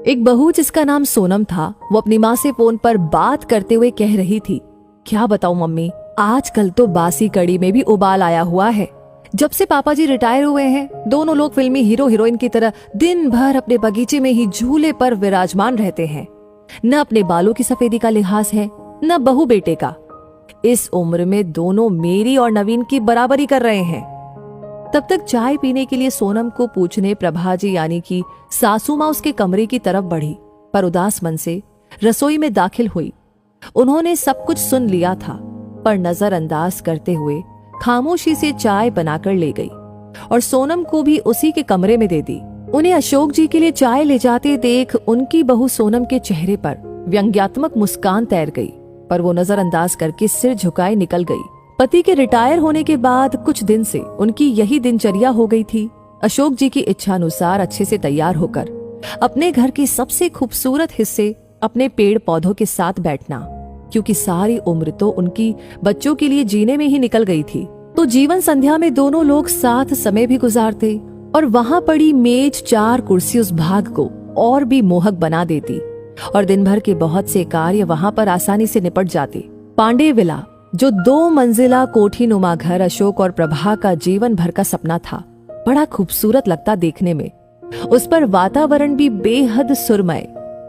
एक बहू जिसका नाम सोनम था, वो अपनी माँ से फोन पर बात करते हुए कह रही थी, क्या बताऊं मम्मी, आजकल तो बासी कड़ी में भी उबाल आया हुआ है। जब से पापा जी रिटायर हुए हैं, दोनों लोग फिल्मी हीरो हीरोइन की तरह दिन भर अपने बगीचे में ही झूले पर विराजमान रहते हैं। न अपने बालों की सफेदी का लिहाज है, न बहू बेटे का। इस उम्र में दोनों मेरी और नवीन की बराबरी कर रहे हैं। तब तक चाय पीने के लिए सोनम को पूछने प्रभा जी यानी कि सासू माँ उसके कमरे की तरफ बढ़ी, पर उदास मन से रसोई में दाखिल हुई। उन्होंने सब कुछ सुन लिया था, पर नजरअंदाज करते हुए खामोशी से चाय बनाकर ले गई और सोनम को भी उसी के कमरे में दे दी। उन्हें अशोक जी के लिए चाय ले जाते देख उनकी बहू सोनम के चेहरे पर व्यंग्यात्मक मुस्कान तैर गई, पर वो नजरअंदाज करके सिर झुकाए निकल गई। पति के रिटायर होने के बाद कुछ दिन से उनकी यही दिनचर्या हो गई थी। अशोक जी की इच्छानुसार अच्छे से तैयार होकर अपने घर के सबसे खूबसूरत हिस्से अपने पेड़ पौधों के साथ बैठना, क्योंकि सारी उम्र तो उनकी बच्चों के लिए जीने में ही निकल गई थी। तो जीवन संध्या में दोनों लोग साथ समय भी गुजारते और वहां पड़ी मेज चार कुर्सी उस भाग को और भी मोहक बना देती और दिन भर के बहुत से कार्य वहां पर आसानी से निपट जाते। पांडे विला, जो 2 मंजिला कोठी नुमा घर अशोक और प्रभा का जीवन भर का सपना था, बड़ा खूबसूरत लगता देखने में। उस पर वातावरण भी बेहद सुरमय।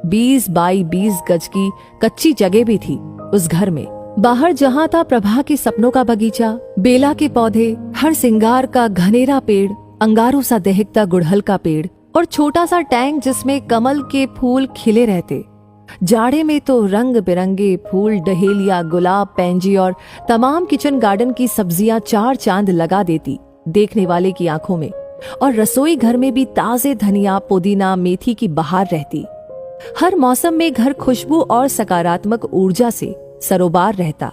20 बाई 20 गज की कच्ची जगह भी थी उस घर में। बाहर जहां था प्रभा के सपनों का बगीचा, बेला के पौधे, हर सिंगार का घनेरा पेड़, अंगारों सा दहकता गुड़हल का पेड़ और छोटा सा टैंक जिसमें कमल के फूल खिले रहते। जाड़े में तो रंग बिरंगे फूल, डहेलिया, गुलाब, पैंजी और तमाम किचन गार्डन की सब्जियां 4 चांद लगा देती देखने वाले की आंखों में। और रसोई घर में भी ताजे धनिया, पुदीना, मेथी की बहार रहती। हर मौसम में घर खुशबू और सकारात्मक ऊर्जा से सरोबार रहता।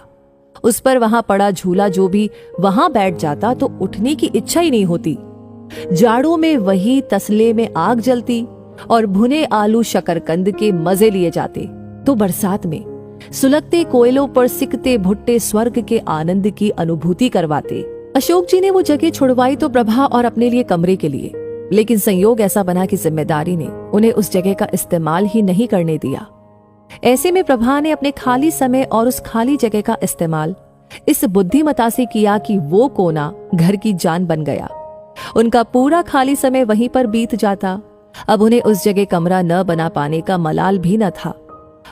उस पर वहां पड़ा झूला जो भी वहां बैठ जाता तो उठने की इच्छा ही नहीं होती। जाड़ों में वही तसले में आग जलती और भुने आलू शकरकंद के मजे लिए जाते, तो बरसात में सुलगते कोयलों पर सिकते भुट्टे स्वर्ग के आनंद की अनुभूति करवाते। अशोक जी ने वो जगह छुड़वाई तो प्रभा और अपने लिए कमरे के लिए, लेकिन संयोग ऐसा बना कि जिम्मेदारी ने उन्हें उस जगह का इस्तेमाल ही नहीं करने दिया। ऐसे में प्रभा ने अपने खाली समय और उस खाली जगह का इस्तेमाल इस बुद्धिमता से किया कि वो कोना घर की जान बन गया। उनका पूरा खाली समय वहीं पर बीत जाता। अब उन्हें उस जगह कमरा न बना पाने का मलाल भी न था,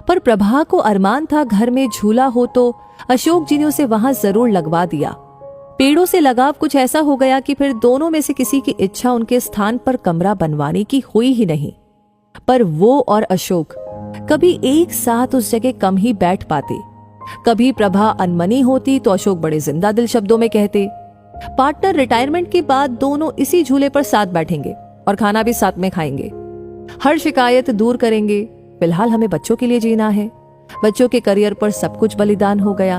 पर प्रभा को अरमान था घर में झूला हो तो अशोक जी ने उसे वहां जरूर लगवा दिया। पेड़ों से लगाव कुछ ऐसा हो गया कि फिर दोनों में से किसी की इच्छा उनके स्थान पर कमरा बनवाने की हुई ही नहीं। पर वो और अशोक कभी एक साथ उस जगह कम ही बैठ पाते। कभी प्रभा अनमनी होती तो अशोक बड़े जिंदा दिल शब्दों में कहते, पार्टनर रिटायरमेंट के बाद दोनों इसी झूले पर साथ बैठेंगे और खाना भी साथ में खाएंगे, हर शिकायत दूर करेंगे। फिलहाल हमें बच्चों के लिए जीना है। बच्चों के करियर पर सब कुछ बलिदान हो गया।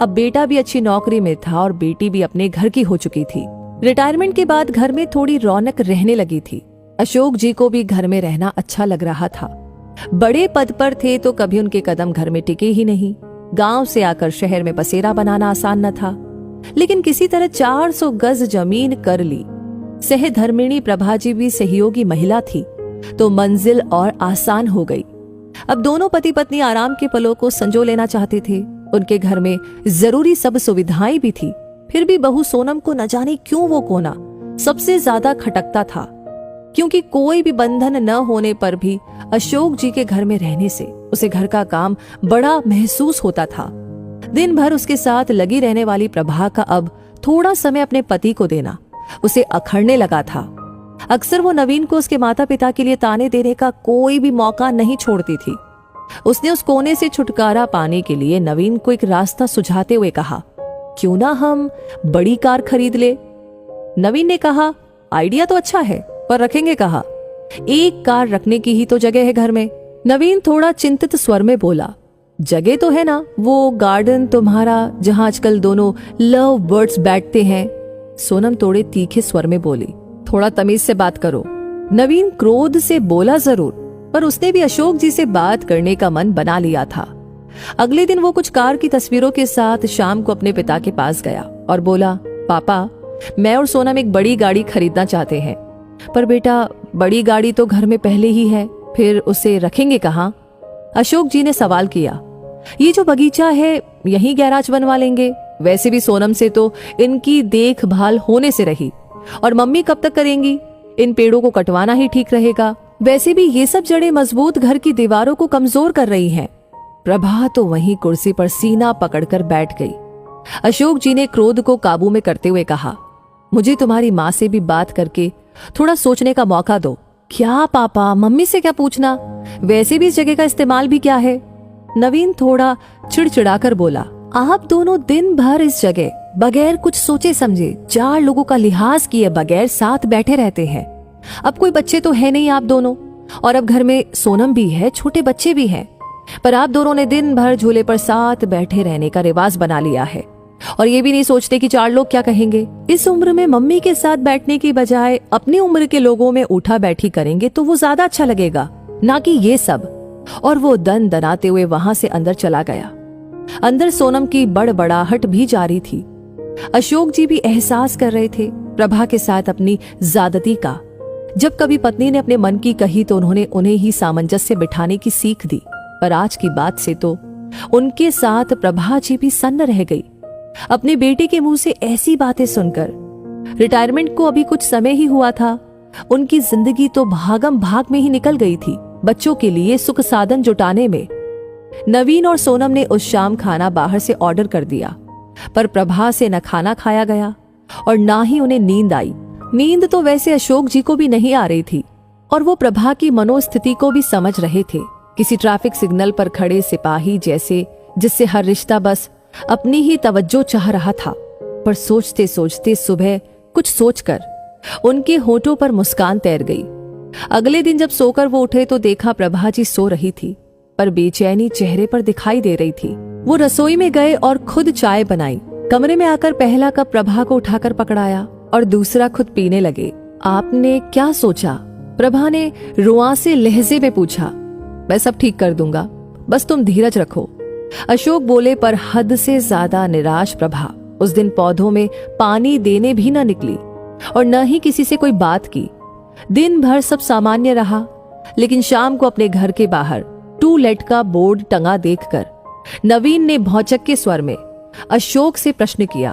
अब बेटा भी अच्छी नौकरी में था और बेटी भी अपने घर की हो चुकी थी। रिटायरमेंट के बाद घर में थोड़ी रौनक रहने लगी थी। अशोक जी को भी घर में रहना अच्छा लग रहा था। बड़े पद पर थे तो कभी उनके कदम घर में टिके ही नहीं। गांव से आकर शहर में बसेरा बनाना आसान न था, लेकिन किसी तरह 400 गज जमीन कर ली। सहधर्मिणी प्रभा जी भी सहयोगी महिला थी तो मंजिल और आसान हो गई। अब दोनों पति पत्नी आराम के पलों को संजो लेना चाहते थे। उनके घर में जरूरी सब सुविधाएं भी थी। फिर भी बहू सोनम को न जाने क्यों वो कोना सबसे ज्यादा खटकता था, क्योंकि कोई भी बंधन न होने पर भी अशोक जी के घर में रहने से उसे घर का काम बड़ा महसूस होता था। दिन भर उसके साथ लगी रहने वाली प्रभा का अब थोड़ा समय अपने पति को देना उसे अखड़ने लगा था। अक्सर वो नवीन को उसके माता पिता के लिए ताने देने का कोई भी मौका नहीं छोड़ती थी। उसने उस कोने से छुटकारा पाने के लिए नवीन को एक रास्ता सुझाते हुए कहा, क्यों ना हम बड़ी कार खरीद ले। नवीन ने कहा, आइडिया तो अच्छा है, पर रखेंगे कहाँ? एक कार रखने की ही तो जगह है घर में। नवीन थोड़ा चिंतित स्वर में बोला, जगह तो है ना, वो गार्डन तुम्हारा जहां आजकल दोनों लव बर्ड्स बैठते हैं। सोनम थोड़े तीखे स्वर में बोली, थोड़ा तमीज से बात करो। नवीन क्रोध से बोला जरूर, पर उसने भी अशोक जी से बात करने का मन बना लिया था। अगले दिन वो कुछ कार की तस्वीरों के साथ शाम को अपने पिता के पास गया और बोला, पापा, मैं और सोनम एक बड़ी गाड़ी खरीदना चाहते हैं। पर बेटा, बड़ी गाड़ी तो घर में पहले ही है, फिर उसे रखेंगे कहाँ? अशोक जी ने सवाल किया। ये जो बगीचा है यहीं गैराज बनवा लेंगे। वैसे भी सोनम से तो इनकी देखभाल होने से रही, और मम्मी कब तक करेंगी? इन पेड़ों को कटवाना ही ठीक रहेगा। वैसे भी ये सब जड़ें मजबूत घर की दीवारों को कमजोर कर रही हैं। प्रभा तो वहीं कुर्सी पर सीना पकड़कर बैठ गई। अशोक जी ने क्रोध को काबू में करते हुए कहा, मुझे तुम्हारी माँ से भी बात करके थोड़ा सोचने का मौका दो। क्या पापा, मम्मी से क्या पूछना? वैसे भी इस जगह का इस्तेमाल भी क्या है? नवीन थोड़ा चिड़चिड़ाकर बोला, आप दोनों दिन भर इस जगह बगैर कुछ सोचे समझे 4 लोगों का लिहाज किए बगैर साथ बैठे रहते हैं। अब कोई बच्चे तो है नहीं आप दोनों, और अब घर में सोनम भी है, छोटे बच्चे भी हैं, पर आप दोनों ने दिन भर झूले पर साथ बैठे रहने का रिवाज बना लिया है, और ये भी नहीं सोचते कि 4 लोग क्या कहेंगे। इस उम्र में मम्मी के साथ बैठने की बजाय अपनी उम्र के लोगों में उठा बैठी करेंगे तो वो ज्यादा अच्छा लगेगा, ना कि ये सब। और वो दन दनाते हुए वहां से अंदर चला गया। अंदर सोनम की बड़बड़ाहट भी जारी थी। अशोक जी भी एहसास कर रहे थे प्रभा के साथ अपनी ज्यादती का। जब कभी पत्नी ने अपने मन की कही तो उन्होंने उन्हें ही सामंजस्य बिठाने की सीख दी, पर आज की बात से तो उनके साथ प्रभा जी भी सन्न रह गई। अपने बेटे के मुंह से ऐसी बातें सुनकर, रिटायरमेंट को अभी कुछ समय ही हुआ था, उनकी जिंदगी तो भागम भाग में ही निकल गई थी बच्चों के लिए सुख साधन जुटाने में। नवीन और सोनम ने उस शाम खाना बाहर से ऑर्डर कर दिया, पर प्रभा से न खाना खाया गया और ना ही उन्हें नींद आई। नींद तो वैसे अशोक जी को भी नहीं आ रही थी, और वो प्रभा की मनोस्थिति को भी समझ रहे थे। किसी ट्रैफिक सिग्नल पर खड़े सिपाही जैसे, जिससे हर रिश्ता बस अपनी ही तवज्जो चाह रहा था। पर सोचते सोचते सुबह कुछ सोचकर उनके होठों पर मुस्कान तैर गई। अगले दिन जब सोकर वो उठे तो देखा प्रभा जी सो रही थी, पर बेचैनी चेहरे पर दिखाई दे रही थी। वो रसोई में गए और खुद चाय बनाई। कमरे में आकर पहला कप प्रभा को उठाकर पकड़ाया और दूसरा खुद पीने लगे। आपने क्या सोचा? प्रभा ने रुआंसे लहजे में पूछा। मैं सब ठीक कर दूंगा, बस तुम धीरज रखो, अशोक बोले। पर हद से ज्यादा निराश प्रभा उस दिन पौधों में पानी देने भी न निकली और न ही किसी से कोई बात की। दिन भर सब सामान्य रहा, लेकिन शाम को अपने घर के बाहर टू लेट का बोर्ड टंगा देखकर नवीन ने भौचक के स्वर में अशोक से प्रश्न किया,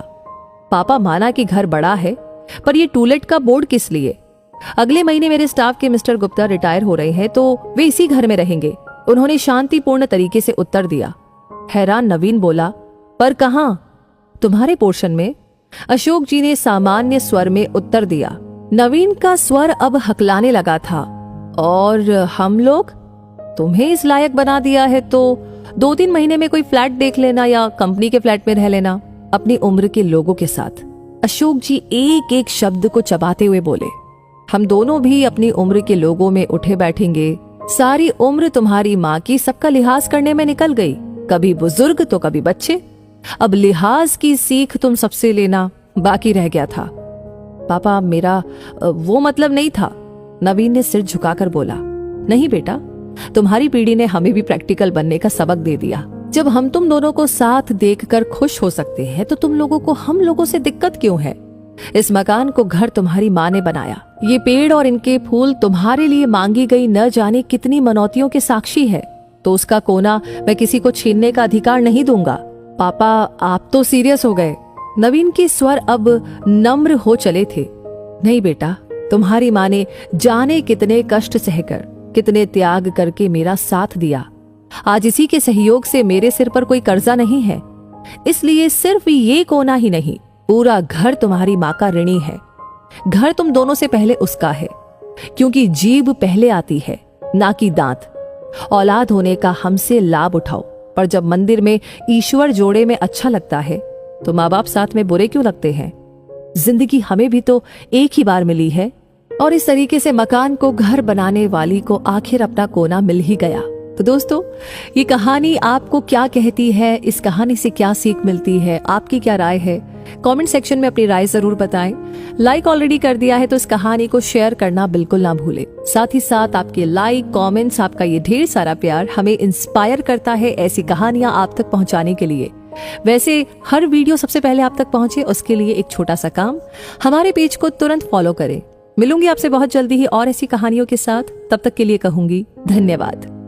पापा माना कि घर बड़ा है, पर ये टू लेट का बोर्ड किस लिए? अगले महीने मेरे स्टाफ के मिस्टर गुप्ता रिटायर हो रहे हैं तो वे इसी घर में रहेंगे, उन्होंने शांतिपूर्ण तरीके से उत्तर दिया। हैरान नवीन बोला, पर कहां? तुम्हारे पोर्शन में, अशोक जी ने सामान्य स्वर में उत्तर दिया। नवीन का स्वर अब हकलाने लगा था। और हम लोग? तुम्हें इस लायक बना दिया है तो 2-3 महीने में कोई फ्लैट देख लेना या कंपनी के फ्लैट में रह लेना अपनी उम्र के लोगों के साथ। अशोक जी एक एक शब्द को चबाते हुए बोले, हम दोनों भी अपनी उम्र के लोगों में उठे बैठेंगे। सारी उम्र तुम्हारी माँ की सबका लिहाज करने में निकल गई, कभी बुजुर्ग तो कभी बच्चे। अब लिहाज की सीख तुम सबसे लेना बाकी रह गया था। पापा मेरा वो मतलब नहीं था, नवीन ने सिर झुकाकर बोला। नहीं बेटा, तुम्हारी पीढ़ी ने हमें भी प्रैक्टिकल बनने का सबक दे दिया। जब हम तुम दोनों को साथ देखकर खुश हो सकते हैं तो तुम लोगों को हम लोगों से दिक्कत क्यों है? इस मकान को घर तुम्हारी माँ ने बनाया, ये पेड़ और इनके फूल तुम्हारे लिए मांगी गई न जाने कितनी मनौतियों के साक्षी है, तो उसका कोना मैं किसी को छीनने का अधिकार नहीं दूंगा। पापा आप तो सीरियस हो गए। नवीन के स्वर अब नम्र हो चले थे। नहीं बेटा, तुम्हारी माँ ने जाने कितने कष्ट सहकर, कितने त्याग करके मेरा साथ दिया। आज इसी के सहयोग से मेरे सिर पर कोई कर्जा नहीं है, इसलिए सिर्फ ये कोना ही नहीं, पूरा घर तुम्हारी माँ का ऋणी है। घर तुम दोनों से पहले उसका है, क्योंकि जीभ पहले आती है ना कि दांत। औलाद होने का हमसे लाभ उठाओ, पर जब मंदिर में ईश्वर जोड़े में अच्छा लगता है तो माँ बाप साथ में बुरे क्यों लगते हैं? जिंदगी हमें भी तो एक ही बार मिली है, और इस तरीके से मकान को घर बनाने वाली को आखिर अपना कोना मिल ही गया। तो दोस्तों, ये कहानी आपको क्या कहती है? इस कहानी से क्या सीख मिलती है? आपकी क्या राय है? कमेंट सेक्शन में अपनी राय जरूर बताएं। लाइक ऑलरेडी कर दिया है तो इस कहानी को शेयर करना बिल्कुल ना भूलें। साथ ही साथ आपके लाइक, कमेंट्स, आपका ये ढेर सारा प्यार हमें इंस्पायर करता है ऐसी कहानियां आप तक पहुंचाने के लिए। वैसे हर वीडियो सबसे पहले आप तक पहुंचे उसके लिए एक छोटा सा काम, हमारे पेज को तुरंत फॉलो करें मिलूंगी आपसे बहुत जल्दी ही और ऐसी कहानियों के साथ। तब तक के लिए कहूंगी धन्यवाद।